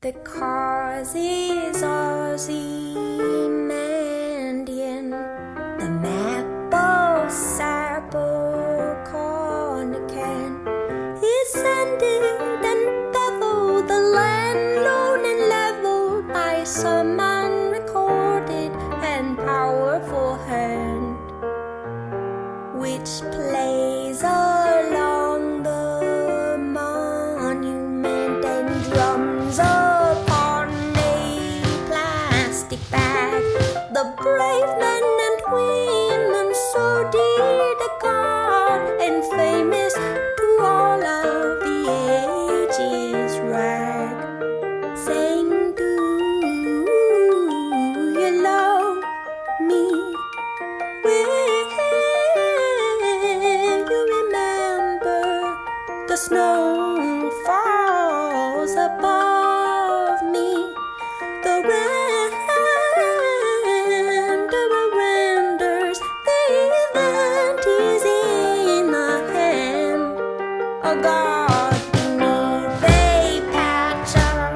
The cause is Ozymandian, the map of Sabercornican is sanded and beveled, the land lone and leveled by some unrecorded and powerful hand, which plays along the monument and drums upon a plastic bag. The brave men and women so dear to God and famous to all of the ages rag, saying, do you love me? Will you remember the snow falls above me? The renderer renders, the event is in the hand of God beneath a patch of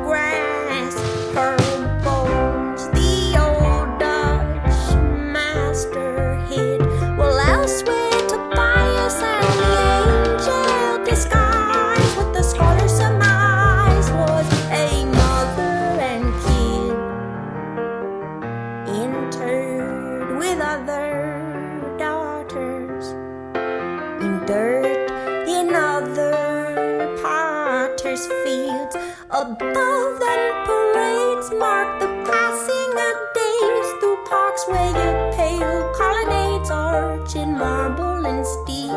grass, her bones the old Dutch master hid. Well, elsewhere Tobias and the angel disguised what the scholar surmised was a mother and kid, interred with other daughters in dirt in other potters' fields. Above them parades mark the passing of days through parks where your pale colonnades arch in marble and steel,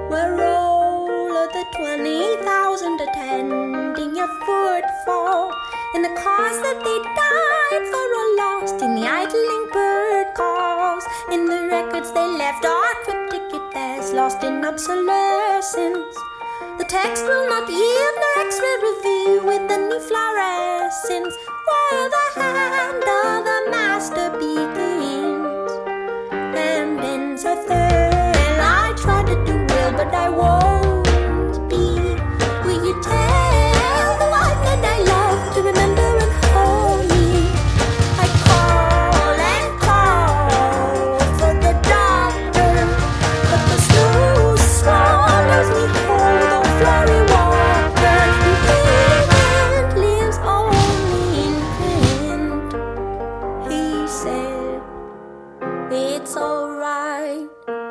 where all of the 20,000 attending your footfall in the cause that they died for are lost in the idling bird calls. In the records they left are cryptic at best, lost in obsolescence. The text will not yield no X-ray review with the new fluorescence, where the hand of the master begins and ends a third. I try to do well, but I won't be. Will you tell the one that I love to remember and hold me? I call and call for the doctor, but the snow swallows me whole. The flurry walker who lives only in print. He said, it's alright,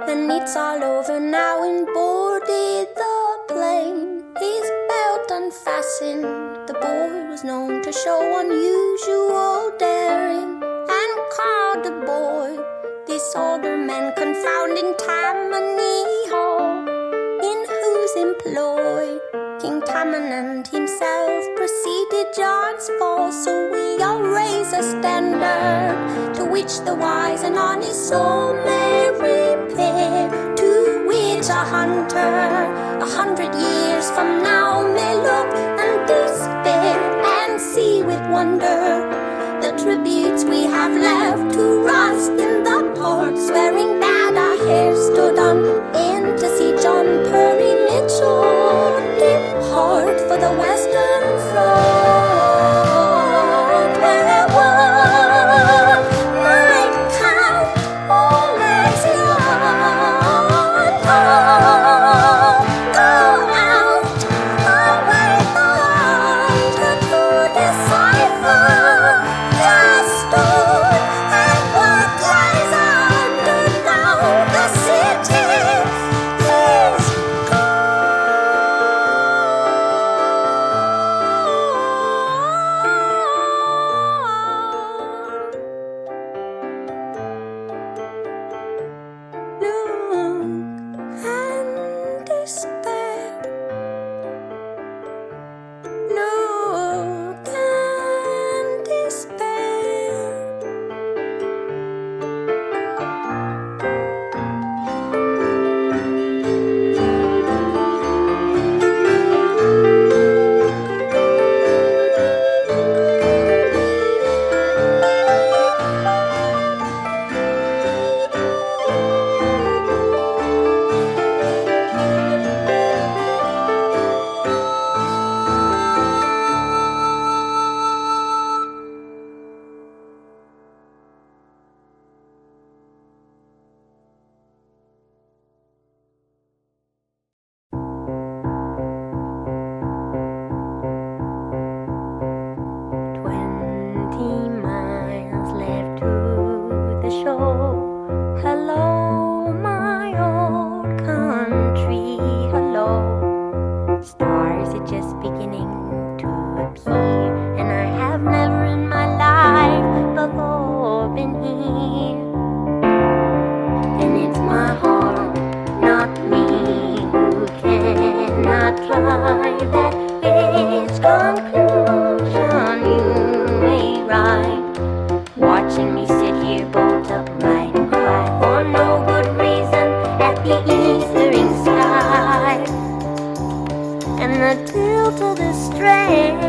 and it's all over now, and boarded the plane. His belt unfastened, the boy was known to show unusual daring, and called the boy this older man confounding Tammany Hall, in whose employ King Tammany himself preceded John's fall. So we all raise a standard to which the wise and honest soul may repair, to which a hunter 100 years from now may look and despair, and see with wonder the tributes we have left to rust in the port, swearing that our hair stood on end to see John Perry Mitchell depart for the Western Front, where one might count all as young. Oh, go out, away the hunter to decipher the story and what lies under now. The city is gone. strange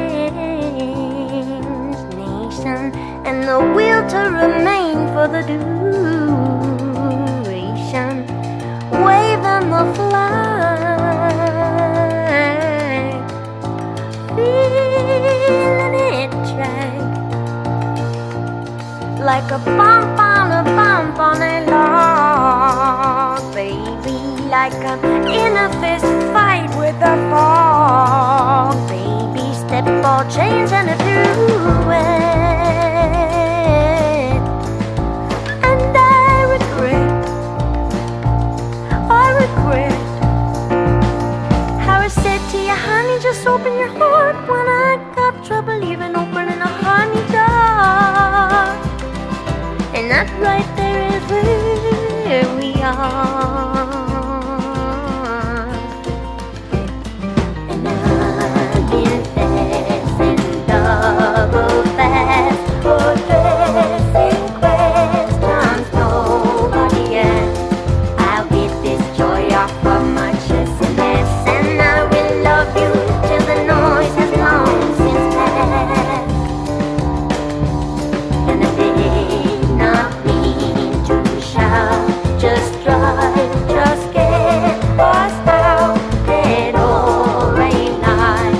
nation, and the will to remain for the duration, waving the flag, feeling it drag like a bump on a log, baby, like an inner fist fight with a fog, baby, step ball change and a duet. And I regret how I said to you, honey, just open your heart when I got trouble even opening a honey jar. And that right there is where we are. And I've been facing double fast for dressing questions nobody asked. I'll get this joy off of my chest and mess, and I will love you till the noise has long since passed. And I did not mean to shout, just drive, just get lost out that all rain night.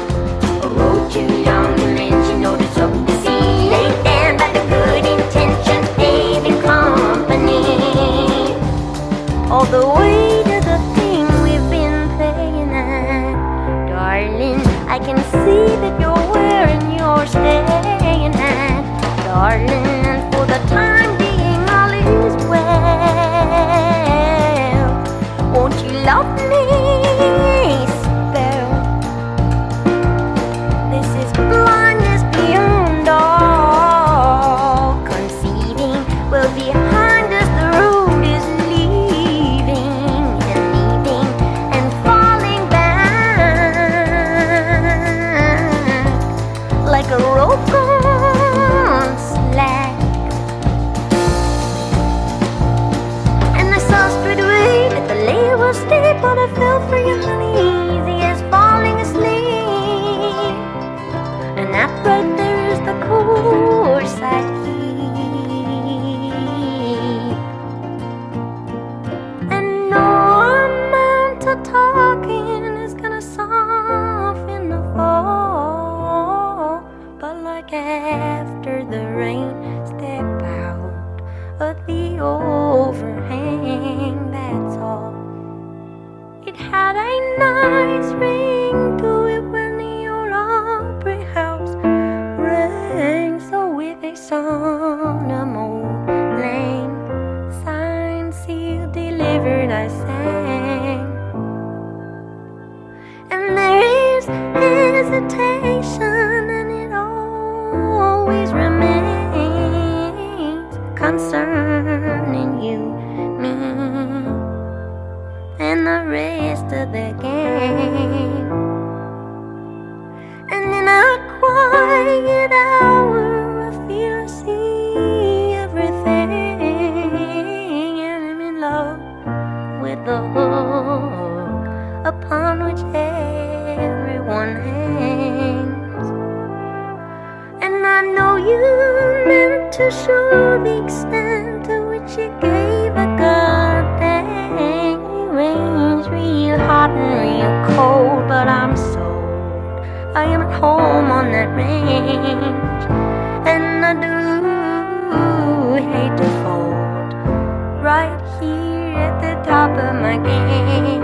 A road too long to mention, notice up the sea ain't there, but the good intentions paving company. All the way to the thing we've been playing at, darling, I can see that you're wearing your staying hat, darling, and for the time being all is well. Won't you love me? Spell. This is blindness beyond all conceiving. Well, behind us the road is leaving and falling back like a rope gone slack. And I saw straight away that the lay was steep, but I fell for you, honey, easy as falling asleep. And that right there is the course I keep. And no amount of talking is gonna soften the fall, but like after the rain, step out of the overhang, that's all. It had a nice ring to it when the old Opry House rang. So with a son of old lang, signed, sealed, delivered, I sang. And there is hesitation, and it always remains concerning you, me, and the rest of the game. And in a quiet hour, I feel I see everything, and I'm in love with the hook upon which everyone hangs. And I know you meant to show the extent to which you gave a goddamn. You range real hot and real cold, but I'm sold. I am at home on that range, and I do hate to fold right here at the top of my game,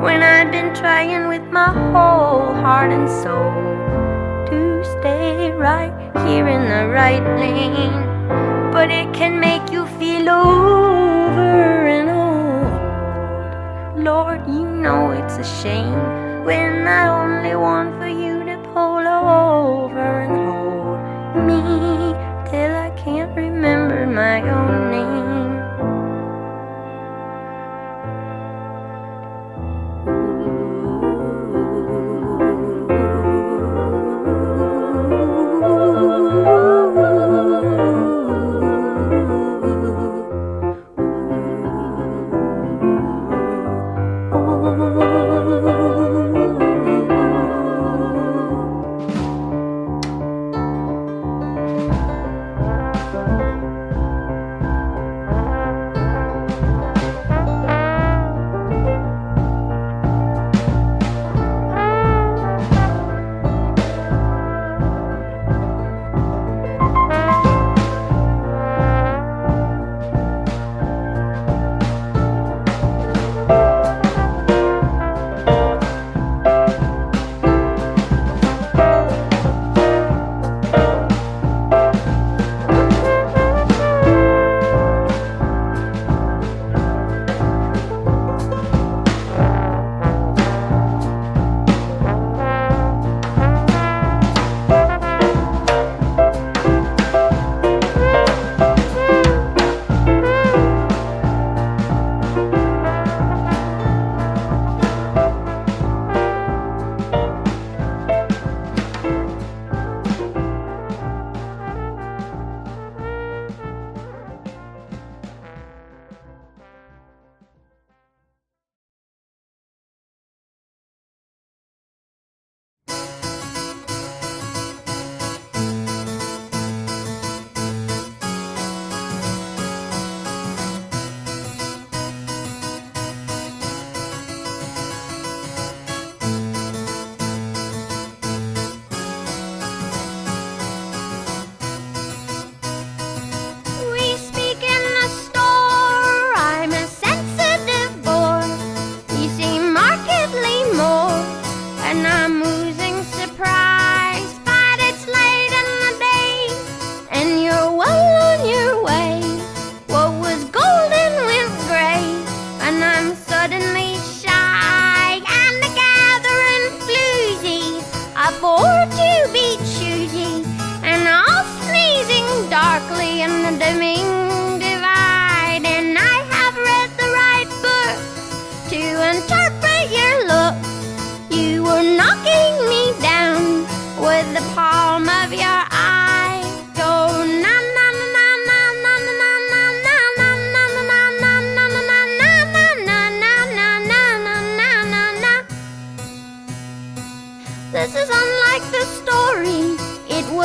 when I've been trying with my whole heart and soul to stay right here in the right lane. But it can make you feel over and old. Lord, you know it's a shame when I only want for you to pull over and hold me till I can't remember my own name.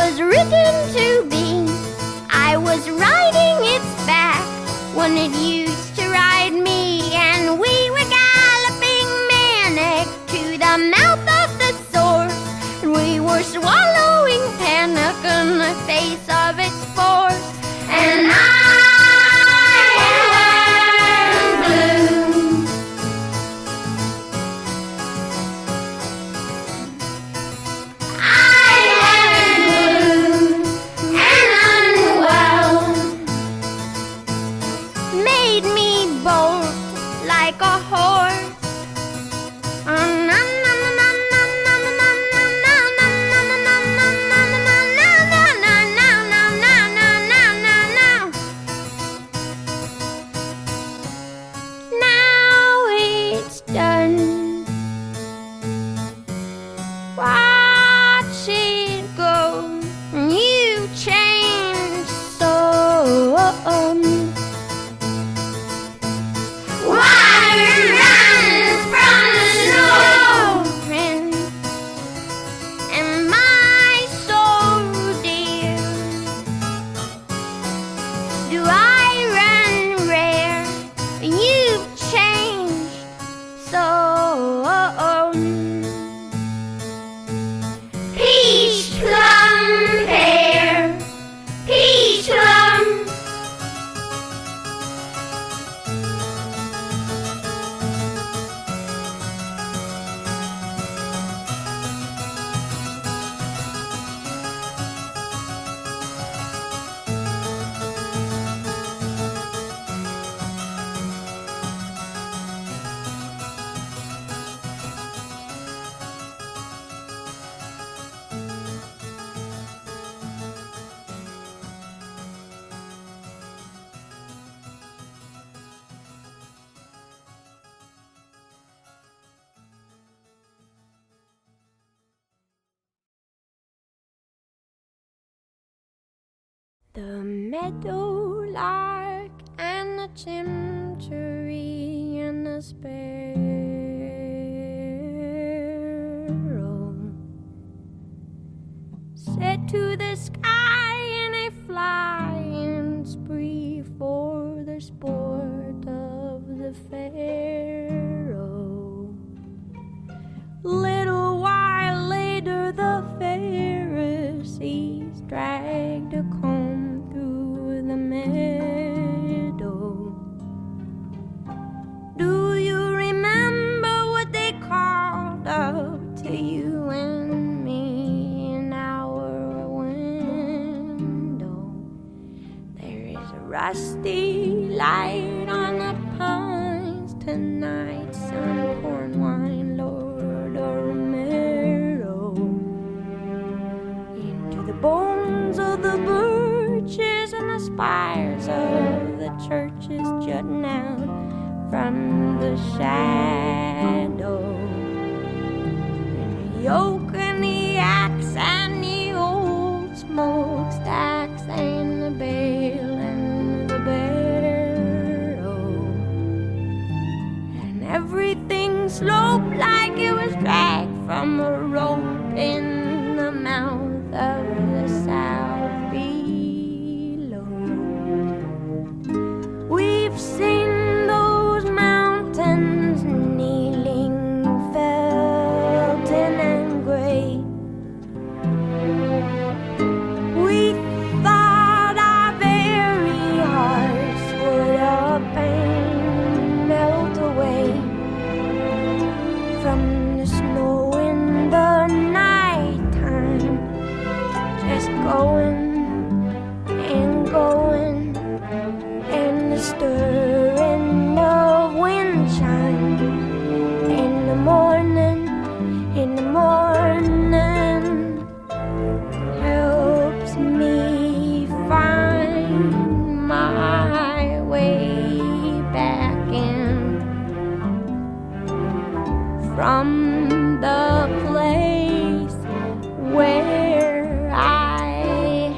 was written to be. I was riding its back when it used to ride me, and we were galloping manic to the mouth of the source, and we were swallowing panic in the face of its force. And I am blue. I am blue and unwell. Made me bolt like a horse. Now it's done. Watch it go. You changed so. Water runs from the snow, and my soul, dear, do I run rare? You've changed so. Peach plum pear, peach plum. The meadowlark and the chimchuree and the sparrow set to the sky in a flying spree for the sport of the pharaoh. Little while later, the Pharisees dragged a comb through the meadow. Do you remember what they called up to you and me in our window? There is a rusty light on the pines tonight, some corn wine, Lord Romero. Into the bones of the birches and the spires of the churches jutting out from the shadow. And the yoke and the axe and the old smokestacks and the bale and the barrow, and everything sloped like it was dragged from a rope in the mouth of the south below. We've seen those mountains kneeling, felting and gray. We thought our very hearts would up and melt away from the snow in the nighttime, just going and going, and the stirring of wind chime in the morning, helps me find my way back in from the place where I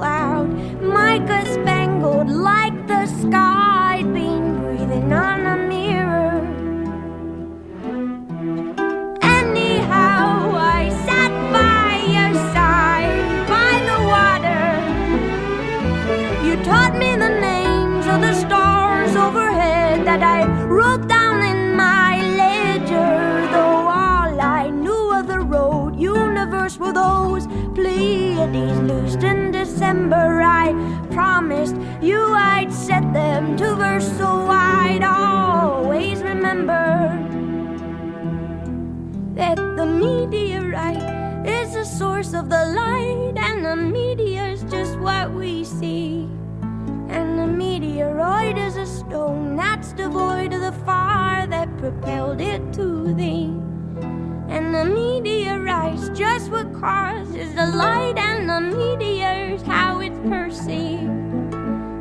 cloud, mica spangled like the sky, been breathing on a mirror. Anyhow, I sat by your side, by the water. You taught me the names of the stars overhead that I wrote down in my ledger, though all I knew of the road universe were those Pleiades loosed in December. I promised you I'd set them to verse, so I'd always remember that the meteorite is the source of the light, and the meteor's just what we see. And the meteoroid is a stone that's devoid of the fire that propelled it to thee. And the meteorite's just what causes the light, and the meteor's how it's perceived.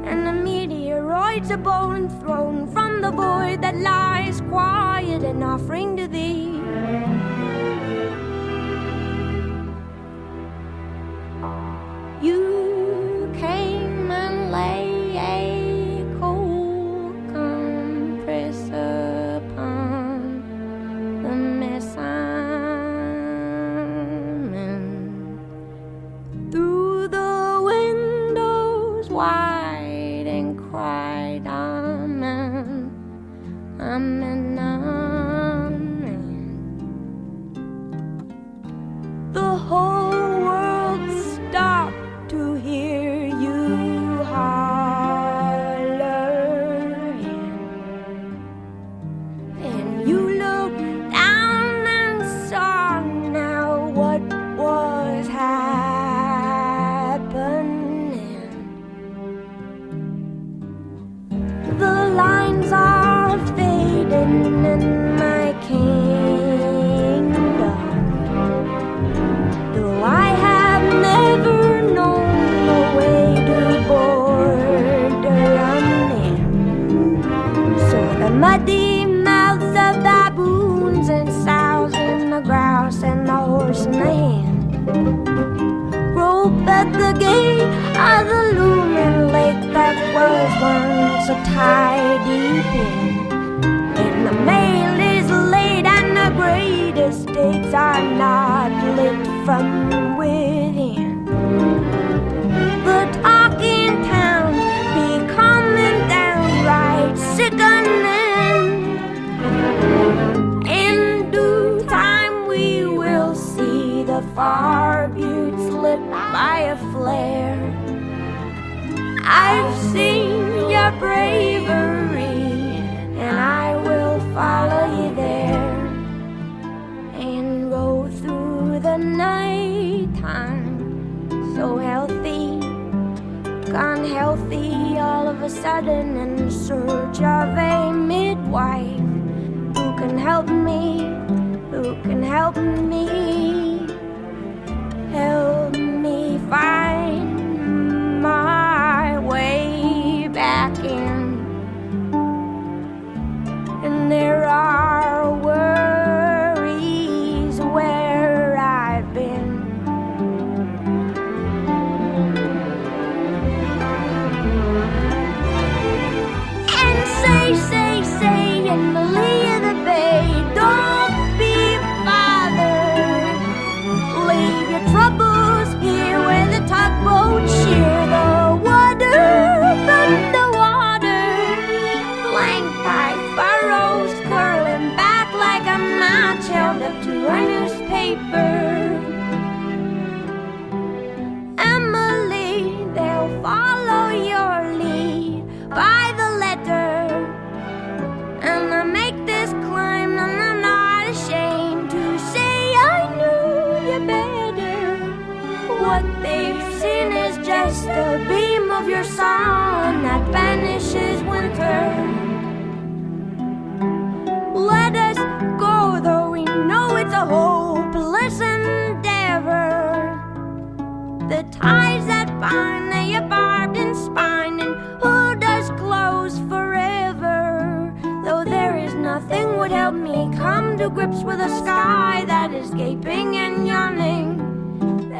And the meteoroid's a bone thrown from the void that lies quiet and offering to thee. You came and lay a cold compress upon the mess I'm in. Through the windows wide and cried, amen, amen, amen. The whole world stopped to hear you holler, and you looked down and saw now what was happening. The lines are fading in my kingdom, though I have never known the way to border on them. So the muddy mouths of baboons and sows and the grouse and the horse and the hen rope at the gate of the looming lake that was once a tidy pen. And the mail is late and the great estates are not lit from within. The talking towns becoming downright sickening. In due time we will see the far buttes lit by a flare. I've seen your bravery, and I will follow you there, and roll through the night time so healthy, gone healthy all of a sudden, in search of a midwife who can help me, who can help me, help me find my way back in. And there are worries where I've been. And say in the lee of the bay, don't be bothered. Leave your troubles here where the tugboats shear the water from the water, flanked by furrows curling back like a match held up to a newspaper. Emily, they'll follow your lead by the letter, and I make this climb and I'm not ashamed to say I knew you better. What they've seen is just a beam of your sun that banishes winter. Let us go, though we know it's a hopeless endeavor. The ties that bind, they are barbed and spined, and hold us close forever. Though there is nothing would help me come to grips with a sky that is gaping and yawning.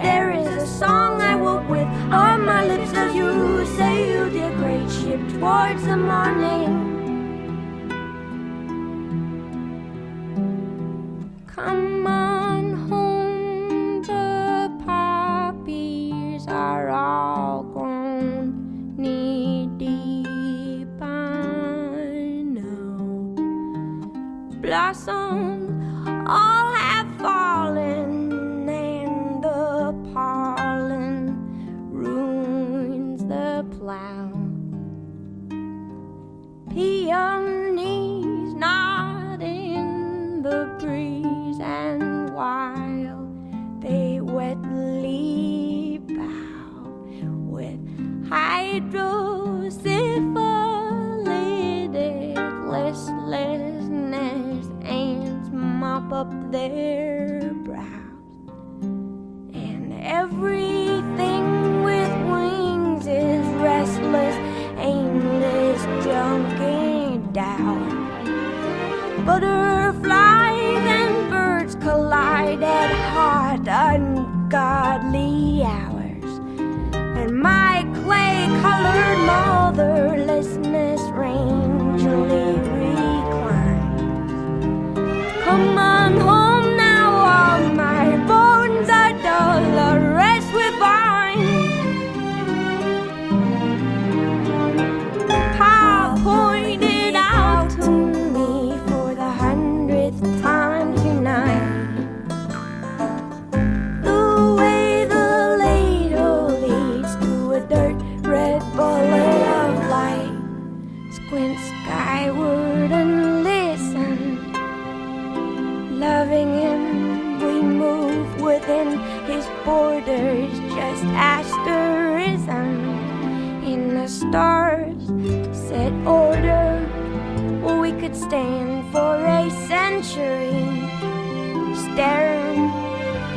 There is a song I woke with on my lips as you sailed your great ship towards the morning. Come on home, the poppies are all grown knee-deep by now. Blossoms all have fallen, and the pollen ruins the plow. Peonies nod in the breeze, and while they wetly bow with hydrosyphilitic listlessness, ants mop up their brows, and everything with wings is restless, aimless, junking down. Butterflies and birds collide at hot, ungodly hours, and my clay-colored motherlessness rangely reclines. Come on home now, all my bones are dull, the rest we find. Pa pointed out to me for the 100th time tonight the way the ladle leads to a dirt red bullet of light. Squint skyward and listen. Loving him, we move within his borders, just asterism in the stars set order. We could stand for a century, staring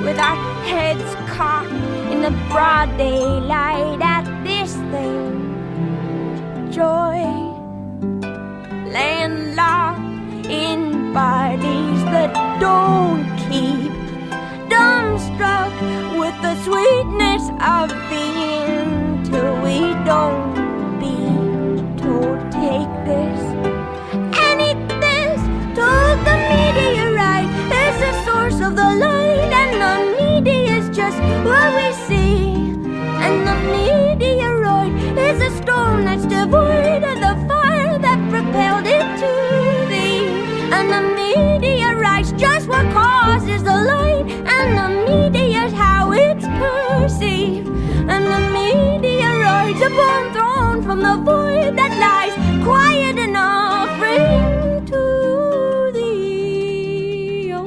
with our heads cocked in the broad daylight at this thing. Joy, landlocked in bodies that don't keep, dumbstruck with the sweetness of being, till we don't be told take this and eat this. Told the meteorite is the source of the light, and the media is just what we see, and the meteoroid is a stone that's devoid of the fire that propelled it to thee, and the meteorite's just what causes the light, and the media's how it's perceived, and the meteoroid's a bone thrown from the void that lies quiet and offering to thee. Oh.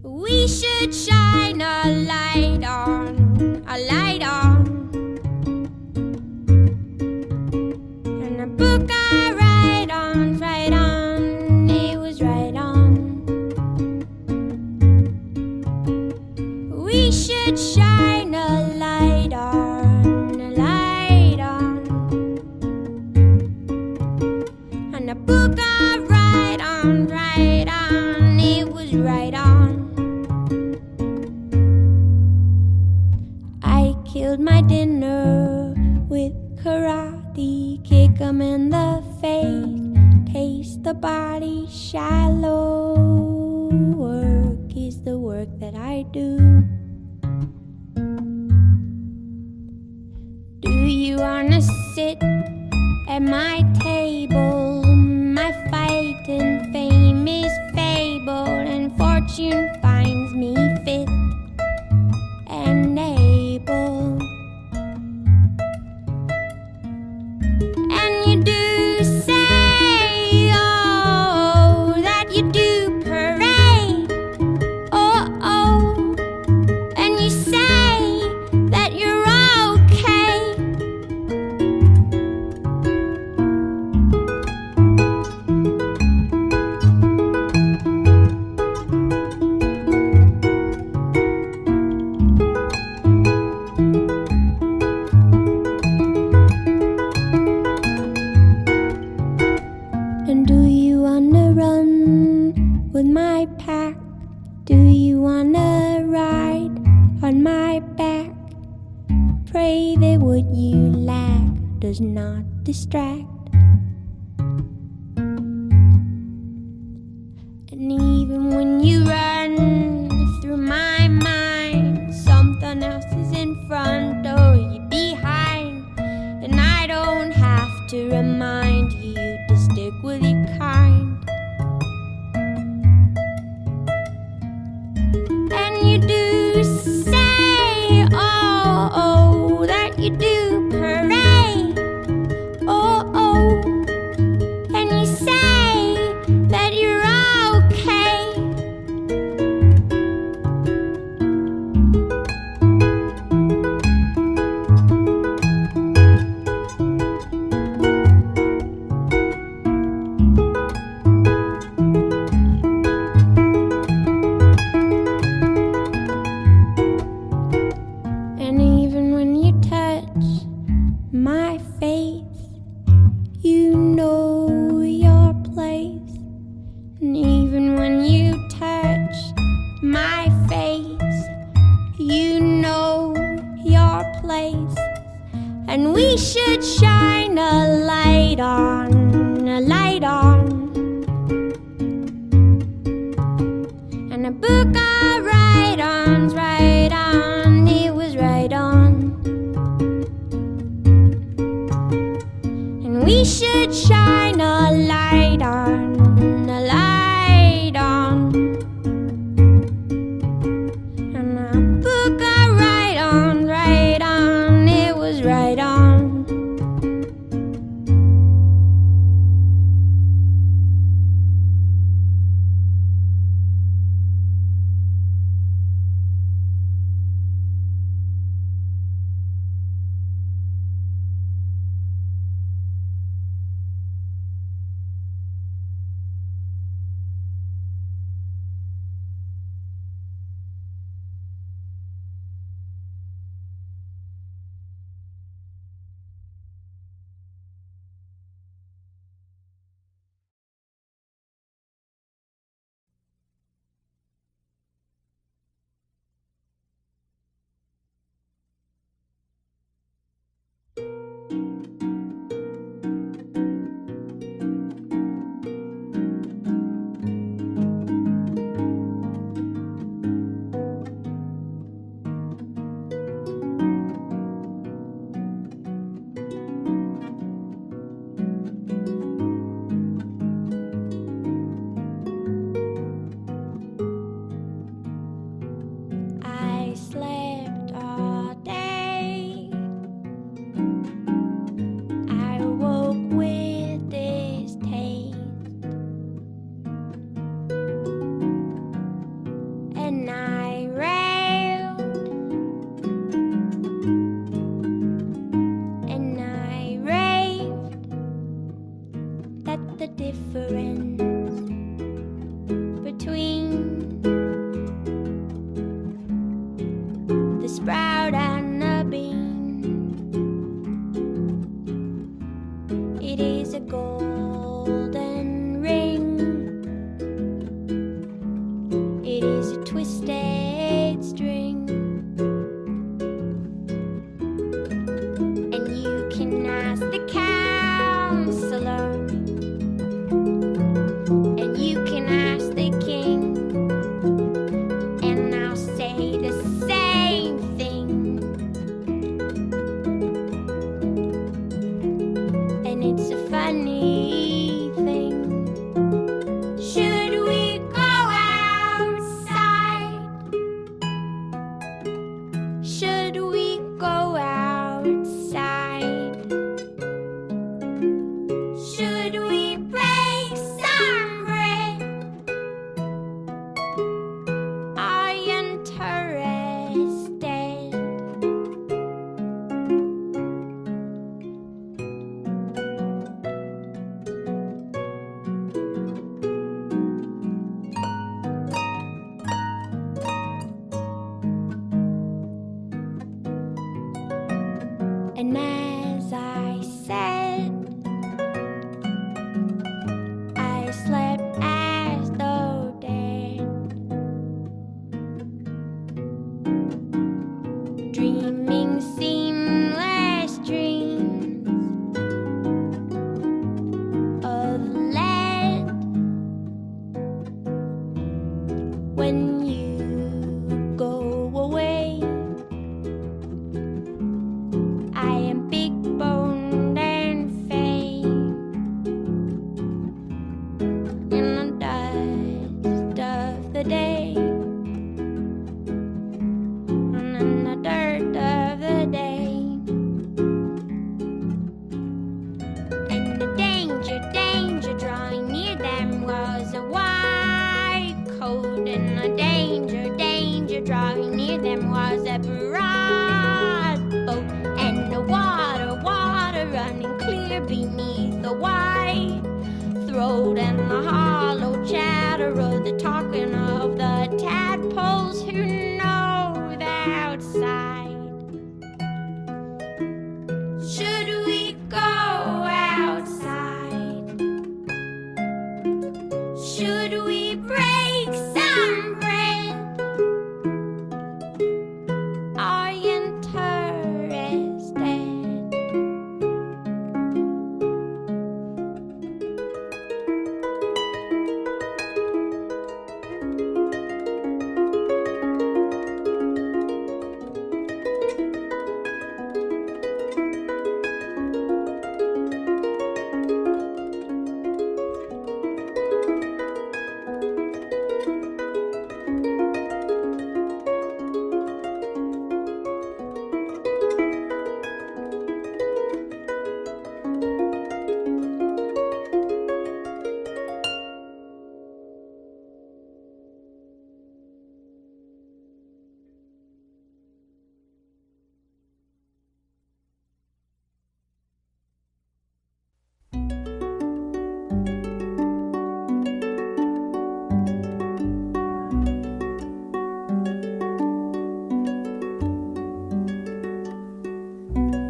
We should shine a light on, and a book I write on, it was right on. We should shine a light on, and a book I write on, it was right on. Killed my dinner with karate, kick 'em in the face, taste the body shallow. Work is the work that I do. Do you wanna sit at my table? My fight and fame is fable, and fortune finds me fit and able. And you do say, oh, that you do parade, oh, oh, and you say that you're okay. And do you wanna run with my pack? Do you wanna ride on my back? Pray that what you lack does not distract. And even when you run through my mind, something else is in front or you're behind. And I don't have to remind you to stick with your kind. And you do say, oh, oh, that you do parade, oh, oh, and you say that you're okay. And even when you touch my face, you know your place. And even when you touch my face, you know your place. And we should shine a light on, a light on, and a book of write-ons, right on, it was right on. And we should shine a light on, a light on, and a book of write-ons, right on, it was right on. And as I said, I slept as though dead, dreaming seamless dreams of lead. When you go away, I am big boned and fake in the dust of the day, and in the dirt of the day. And the danger drawing near them was a white coat, and the danger drawing near them was a broad boat, and the water running clear beneath the white throat, and the hollow chatter of the talking of the tadpoles who know the outside. Should we go outside? Should we break some bread? Are you interested?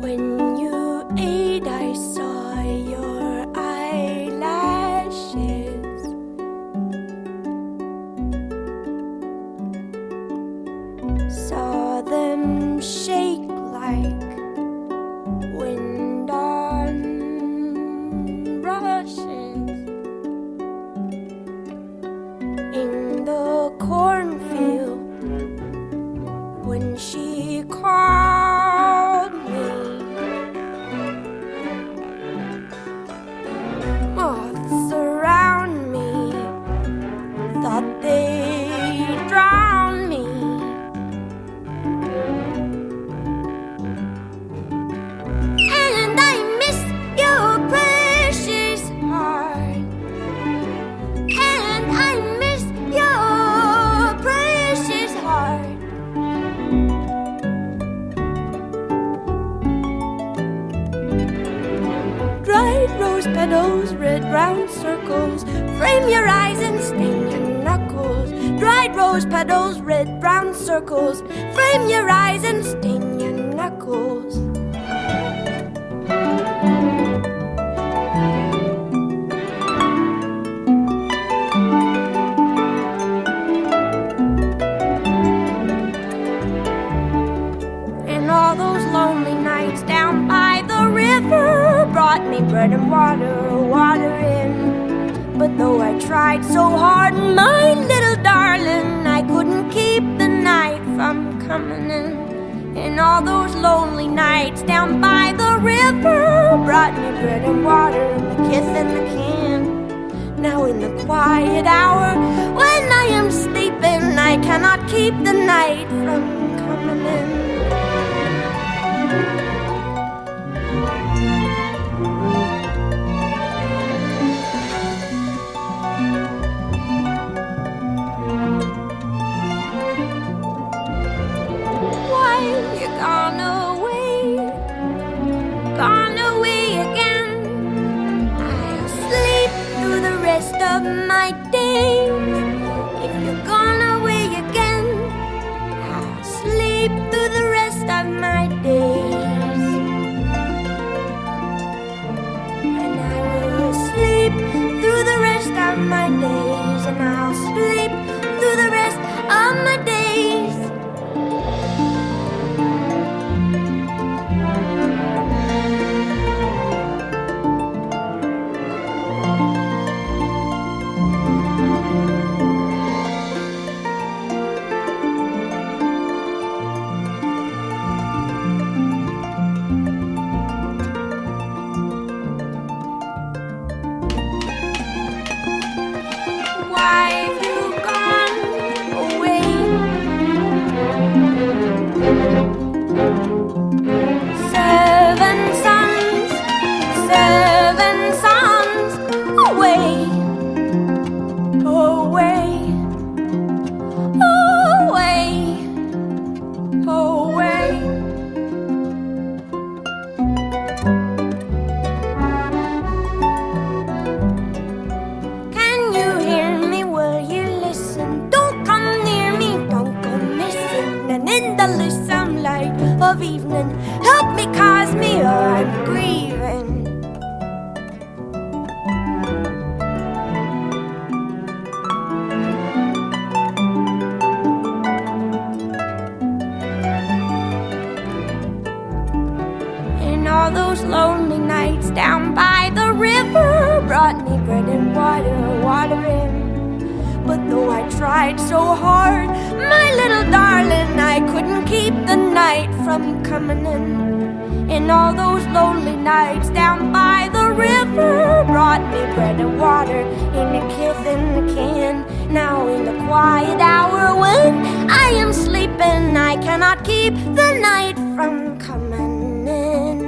When you ate, I saw your eyelashes. Saw them shake like wind on rushes in the cornfield when she called me. Moths around me thought they'd drown me. And I miss your precious heart. And I miss your precious heart. Dried rose petals, red round circles, frame your eyes and sting your knuckles. Dried rose petals, red brown circles, frame your eyes and sting your knuckles. And all those lonely nights down by the river brought me bread and water in. But though I tried so hard, my little darling, I couldn't keep the night from coming in. And all those lonely nights down by the river brought me bread and water and the kiss and the can. Now in the quiet hour, when I am sleeping, I cannot keep the night from coming in. Gone away again. I'll sleep through the rest of my days. If you're gone away again, I'll sleep through the rest of my days. and I'll sleep through the rest of my days. Why have you gone away? 7 sons away, away, away, away. Can you hear me? Will you listen? Don't come near me, don't go missing. And in the lissom light of evening, help me, cause me, or I'm grieving. And all those lonely nights down by the river brought me bread and water in. But though I tried so hard, my little darling, I couldn't keep the night from coming in. And all those lonely nights down by the river brought me bread and water in a kith in a can. Now in the quiet hour when I am sleeping, I cannot keep the night from coming in.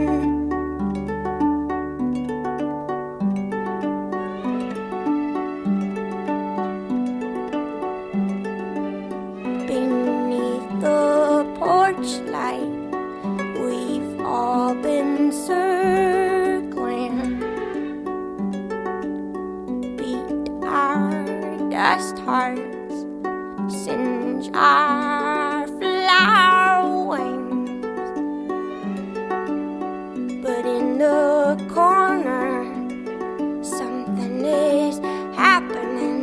Beneath the porch light, we've all been circling, beat our dust hearts, singe our flower wings. But in the corner, something is happening.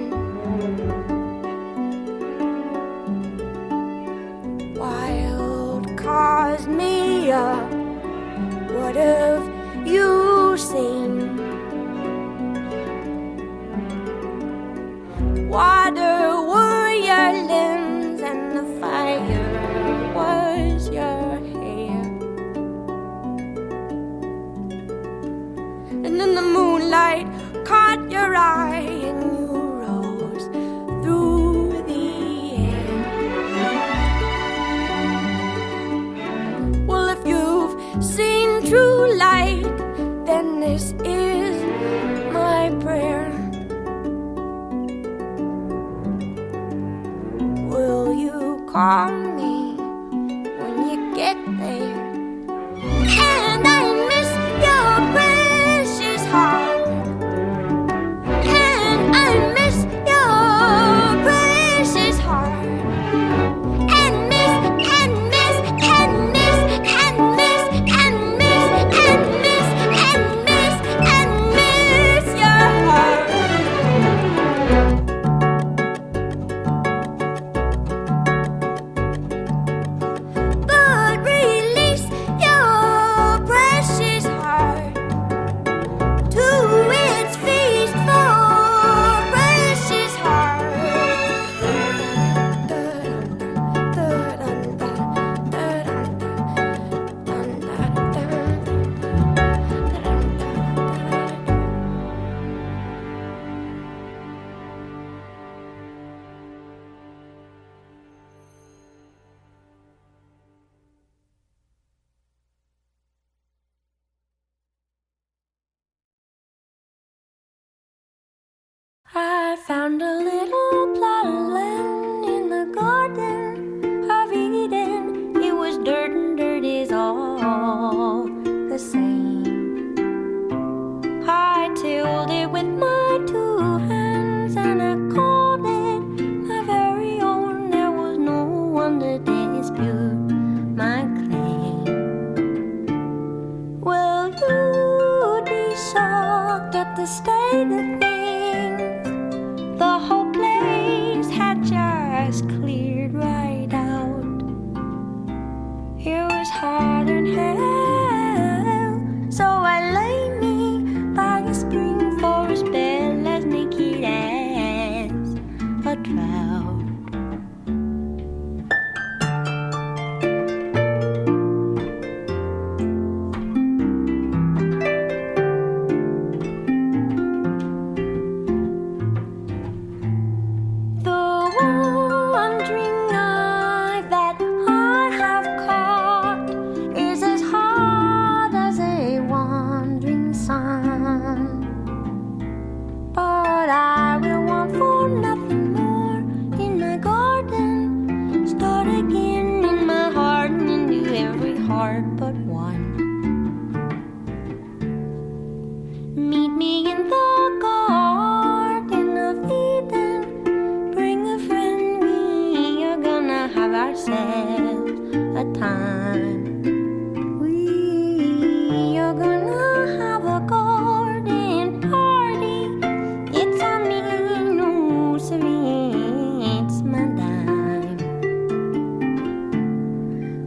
Wild cosmia, what have you seen? Water were your limbs and the fire was your hair. And then the moonlight caught your eye and you rose through the air. Well, if you've seen true light, then this is my prayer. Will you call me when you get there? And I miss your precious heart. And I miss your precious heart. And miss, and miss, and miss, and miss, and miss, and miss, and miss, and miss your heart. But release your precious heart to its feast for precious heart. I found a little plot of land in the garden of Eden. It was dirt and dirt is all the same. I tilled it with my 2 hands and I called it my very own. There was no one to dispute my claim. Well, you'd be shocked at the state of things. The hope is harder than hell. So I lay me by the spring for a spell. Let's make it as a drought. But one. Meet me in the Garden of Eden. Bring a friend, we are gonna have ourselves a time. We are gonna have a garden party. It's a nursery, it's my dime.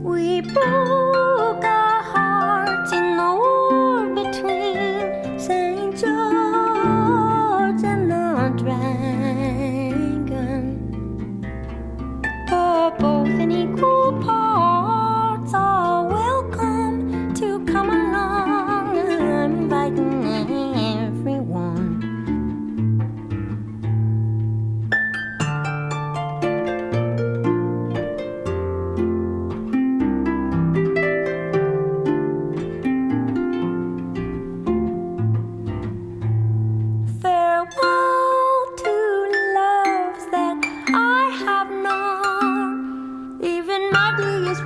We broke our hearts in the war between St. George and the dragon. But both in equal parts are welcome to come along. I'm inviting everyone.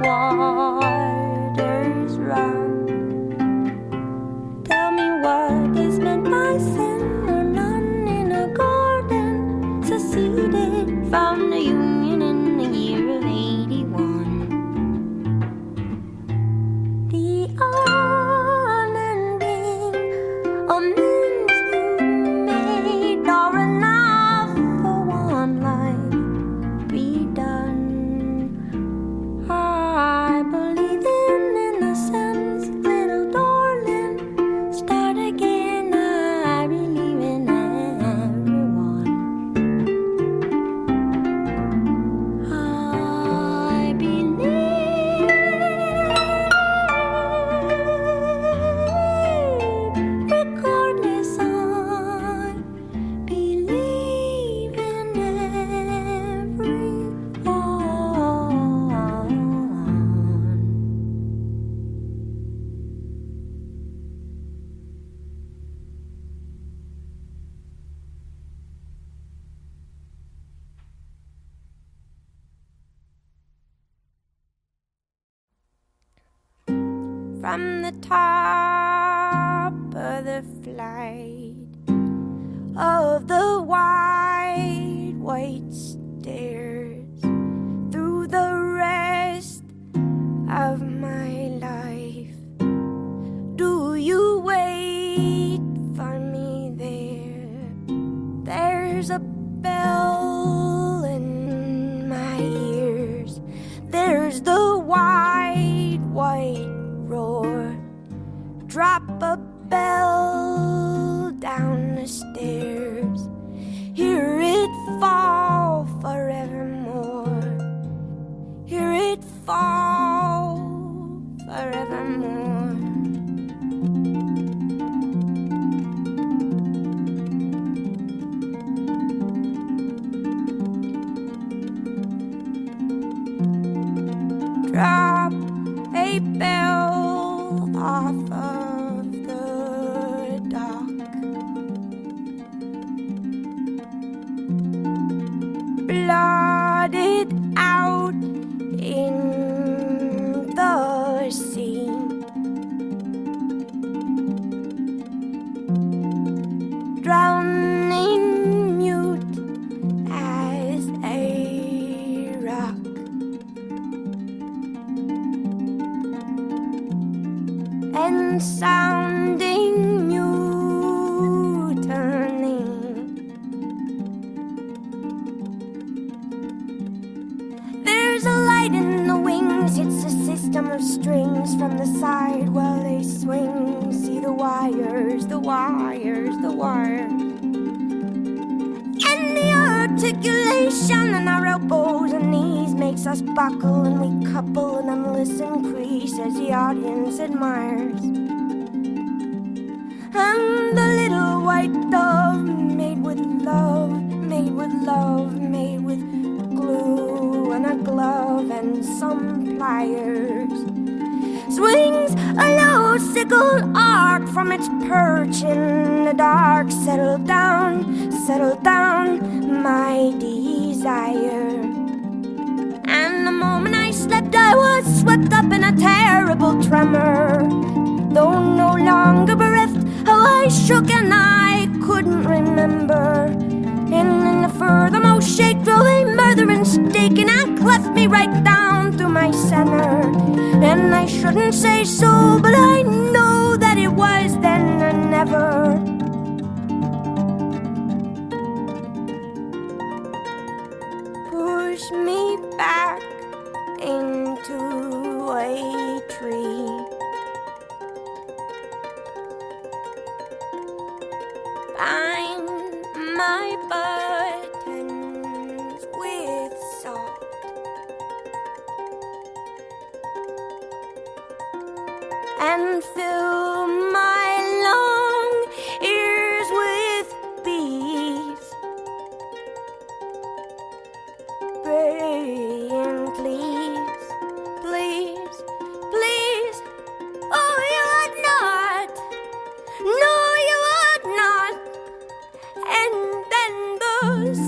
Waters run. Tell me what is meant by sin or none in a garden seceded from the Union in the year of 81. The unending amends you made are enough for one life be done. I believe in innocence, little darling. Start again, I believe in everyone. I believe, regardless, I believe in everyone. From the top of the flight of the wide white stairs, through the rest of my life, do you wait for me there? There's a bell in my ears, there's the wide white roar. Drop a bell down the stairs, hear it fall forevermore, hear it fall forevermore. Drop a bell off of the dock, blotted out in the sea. Drowning mute as a rock. And sounding mutiny. There's a light in the wings, it's a system of strings. swings from the side while they swing. See the wires, the wires, the wires. And the articulation in our elbows and knees makes us buckle, and we couple an endless increase as the audience admires. And the little white dove, made with love, made with love, made with glue and a glove and some pliers, swings a low sickle arc from its perch in the dark. Settle down, my desire. And the moment I slept, I was swept up in a terrible tremor. Though no longer bereft, how I shook and I couldn't remember. And in the furthermost shake drove a murderous stake, and I cleft me right down through my center. And I shouldn't say so, but I know that it was then and never. Push me back into a tree. Bind my buttons with salt. And fill my long ears with bees, praying, please, please, please. Oh, you would not. No, you would not. And then the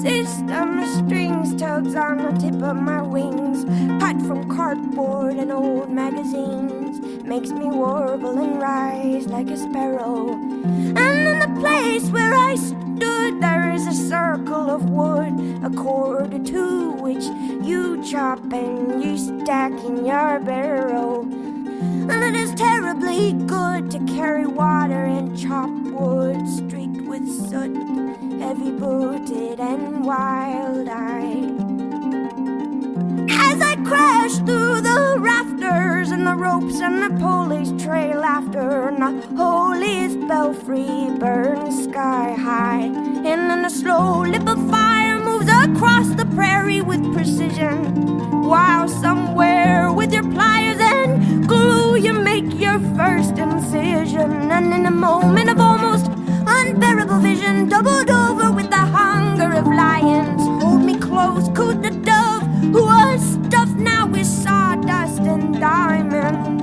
system strings tugs on the tip of my wings, cut from cardboard and old magazines, makes me warble and rise like a sparrow. And in the place where I stood, there is a circle of wood, a cord or two, which you chop and you stack in your barrow. And it is terribly good to carry water and chop wood, streaked with soot, heavy-booted and wild-eyed. As I crash through the rafters and the ropes and the pulleys trail after, and the holiest belfry burns sky high, and then a slow lip of fire moves across the prairie with precision, while somewhere with your pliers and glue you make your first incision. And in a moment of almost unbearable vision, doubled over with the hunger of lions, hold me close, cooed the dove, who was stuffed now with sawdust and diamonds.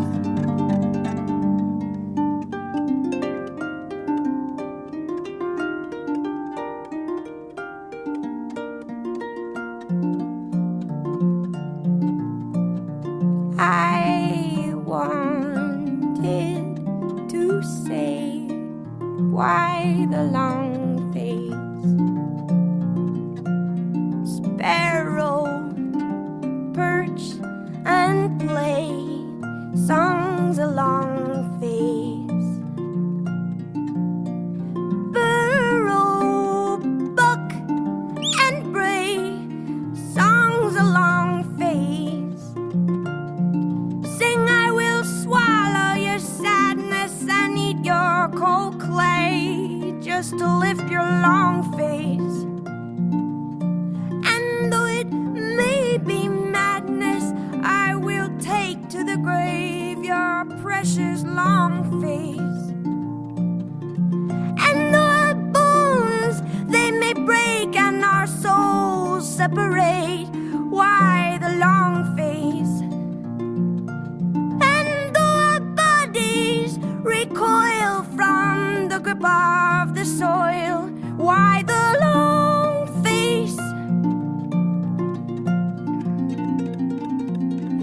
I wanted to say, why the long face? Sparrow, perch and play, songs a long face. Burrow, buck and bray, songs a long face. Sing, I will swallow your sadness and eat your cold clay, just to lift your long face. And though it may be madness, I will take to the grave your precious long face. And though our bones, they may break and our souls separate, why the long face? And though our bodies recoil from the grip of the soil, why the long face?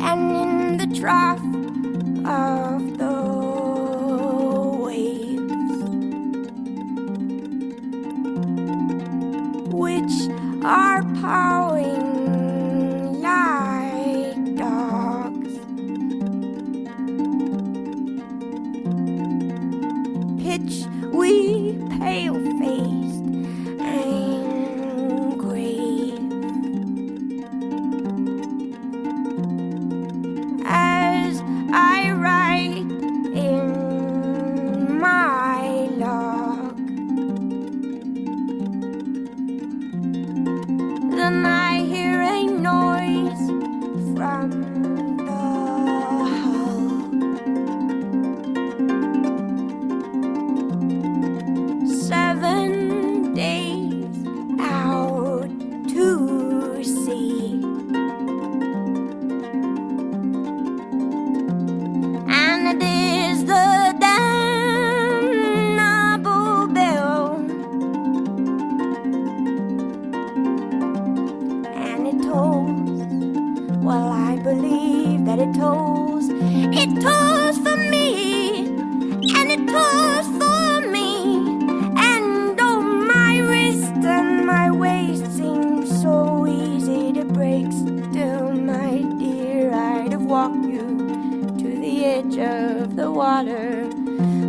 And in the trough of the waves, which are pawing like dogs, pitch we pale-faced and grave, as I rise and it is the damnable bell. And it tolls, well, I believe that it tolls. It tolls for me, and it tolls for me. And oh, my wrist and my waist seem so easy to break. Still, my dear, I'd have walked you to the edge of the water,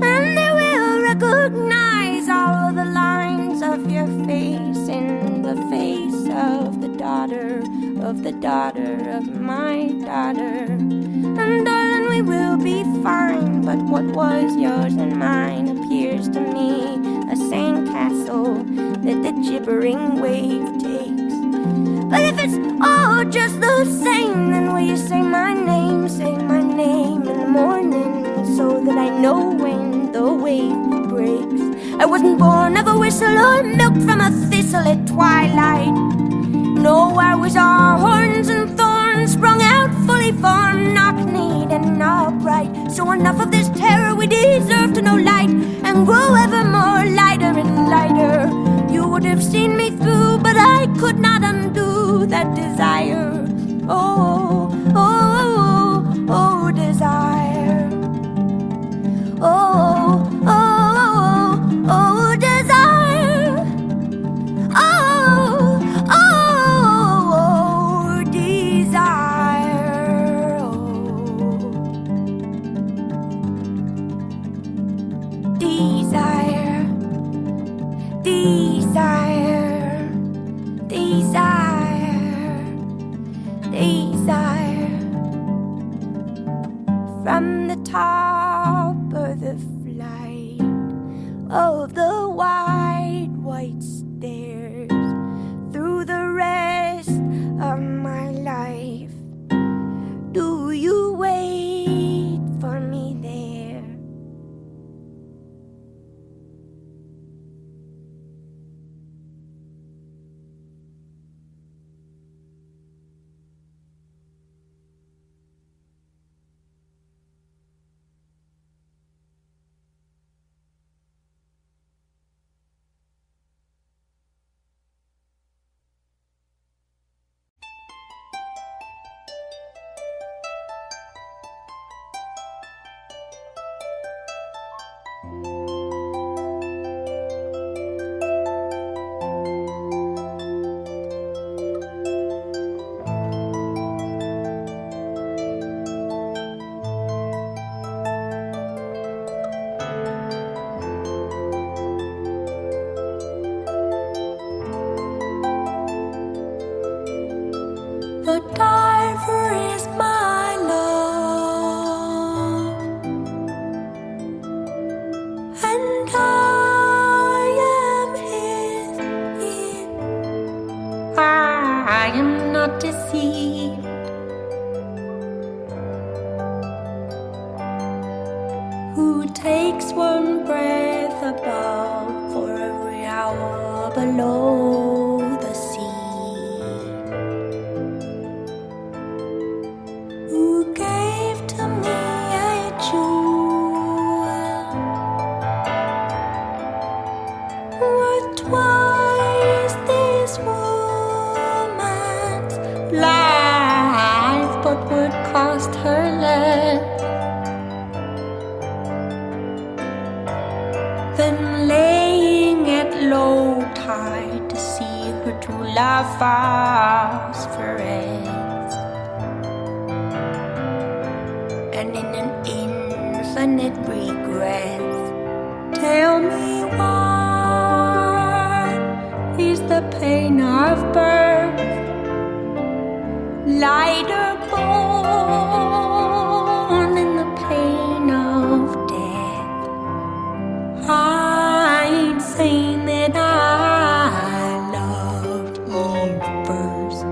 and they will recognize all of the lines of your face in the face of the daughter of my daughter. And darling, we will be fine, but what was yours and mine appears to me a sandcastle that the gibbering wave takes. But if it's all just the same, then will you say my name in the morning, so that I know when the wave breaks? I wasn't born of a whistle or milked from a thistle at twilight. No, I was all horns and thorns, sprung out fully formed, knock-kneed and upright. So enough of this terror, we deserve to know light, and grow ever more lighter and lighter. You would have seen me through, but I could not undo that desire. Oh, oh, oh, oh, desire. Oh, oh, oh, desire. Oh, oh, desire. Oh, desire. Desire, desire, desire. From the top of the flight of the wide white stairs, through the rest of my life, do you wait for me there? The diver is my love, and I am his ear. I am not deceived. Who takes one breath above for every hour below the sea? Who gave to me a jewel worth twice this woman's life, but would cost her less than laying at low tide to see her true love phosphoresce. And in an infinite regret, tell me what is the pain of birth, lighter born in the pain of death? I ain't saying that I loved Eve first,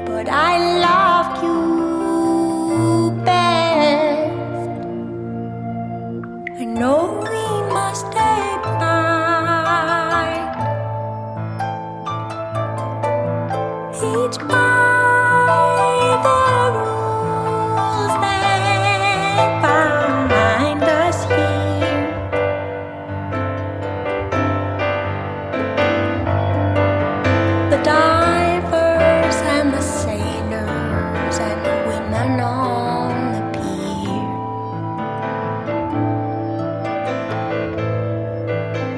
but I loved you best. I know we must ignite each by the find us here. The divers and the sailors and the women on the pier.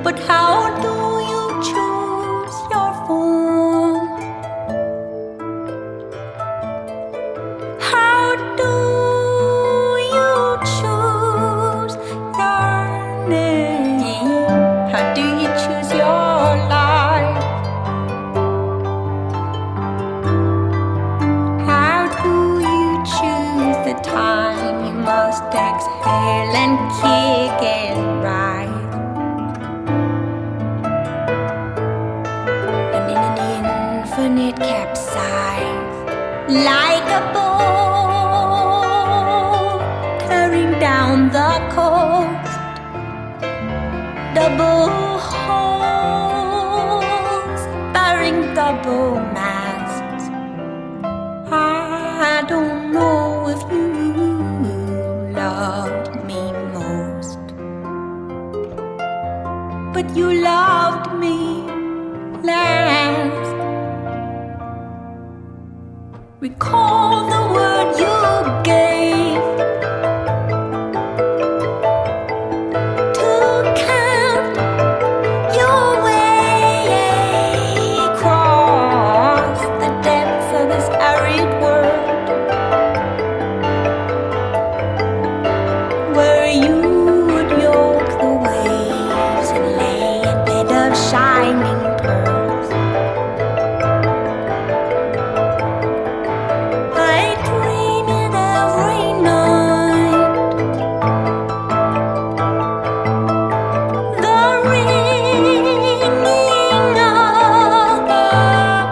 But how do you choose your form? How do you choose your name? How do you choose your life? How do you choose the time you must exhale and kick and ride? And in an infinite capsize, like a boat tearing down the coast, double holes bearing double masts. I don't know if you loved me most, but you loved me last. Recall the word you gave to count your way across the depths of this arid world, where you would yoke the waves and lay a bed of shining pearls. I dream it every night. The ringing of the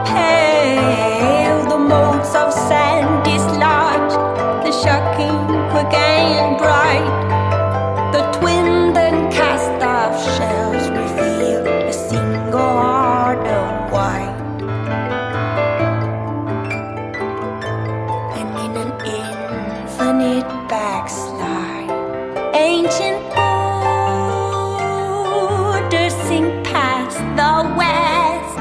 pale, the motes of sand dislodged, the shocking quick and bright, the twinned and cast off shells reveal a single heart of white. And in an infinite backslide, ancient borders sink past the west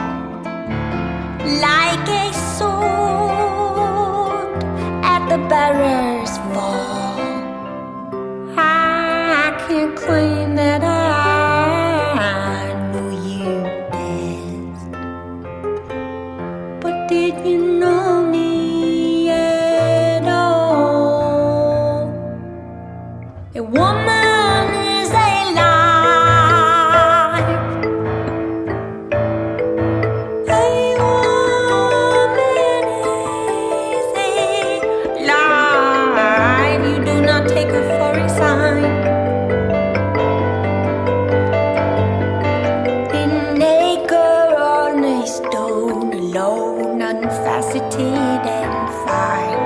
like a sword at the bearer's fall. I can't claim that I knew you best, but did you know me at all? A woman is alive. A woman is alive. You do not take her for a sign. In acre on a stone, alone, unfaceted and fine.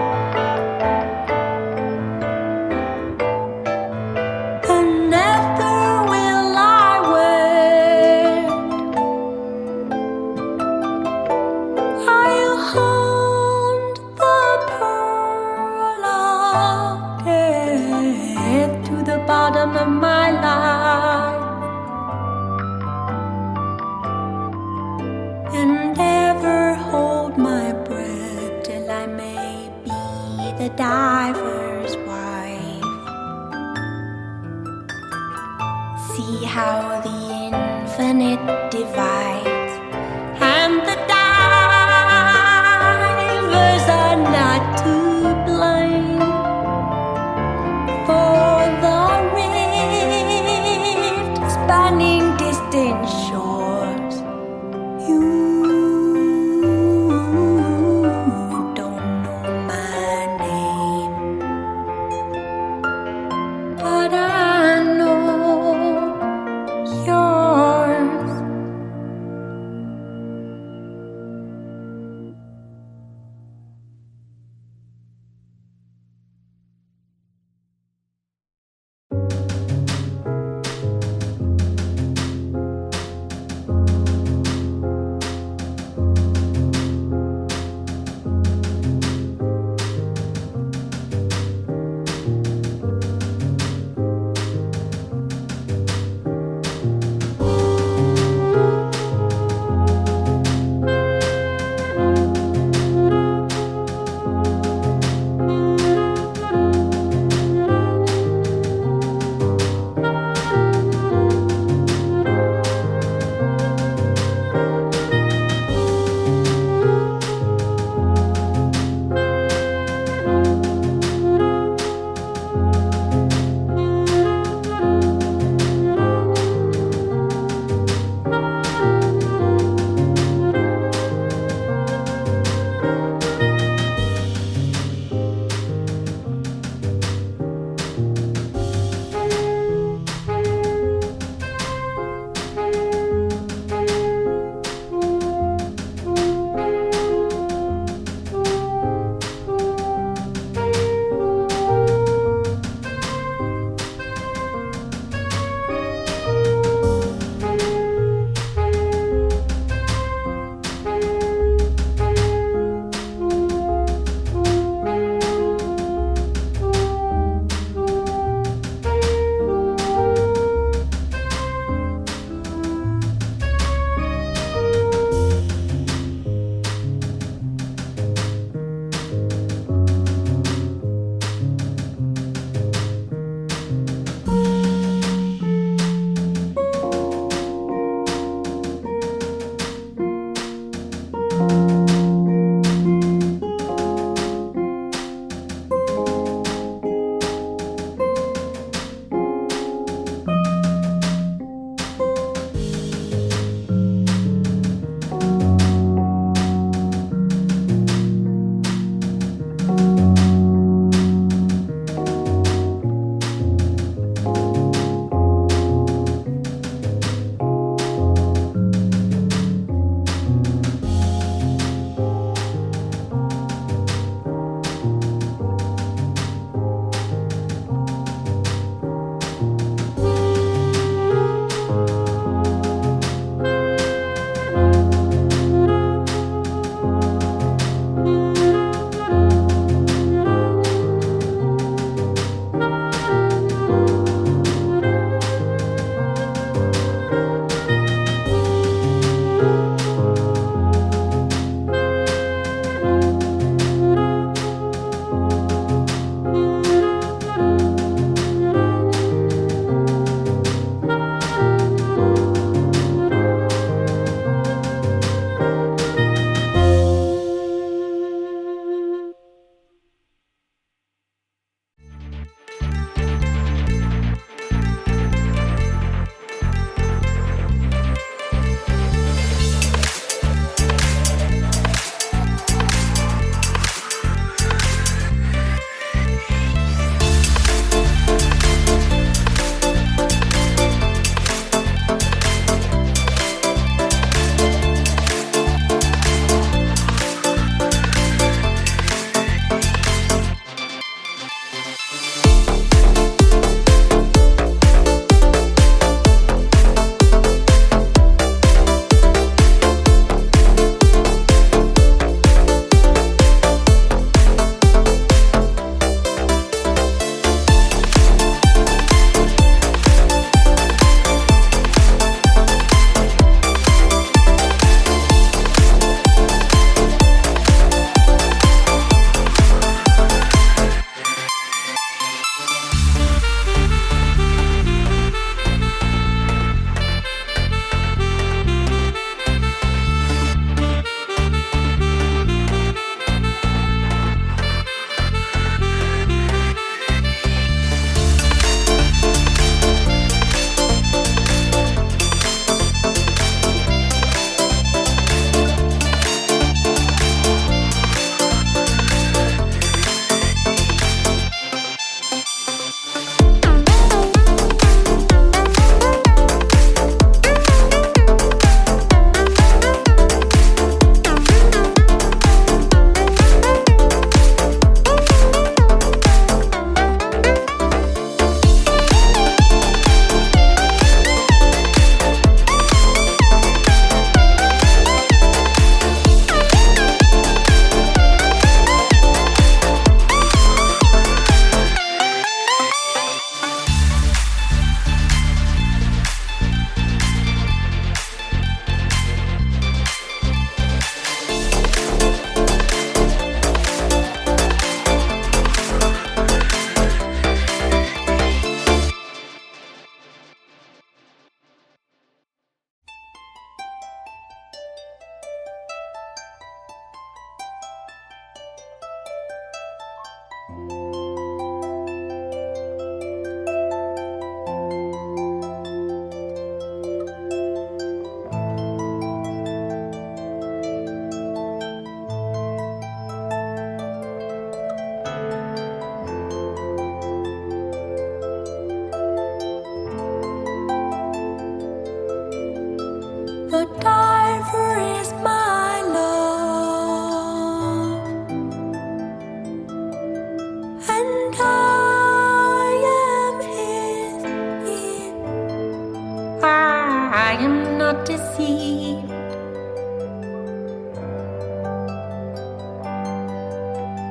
And never will I wed. I'll hunt the pearl of death to the bottom of my life, and ever hold my breath till I may be the diver's wife. See how the infinite divides, and the divers are not to blame for the rift spanning distant shores. You don't know my name, but I know yours.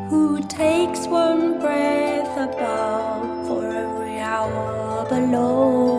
who takes one breath above for every hour below.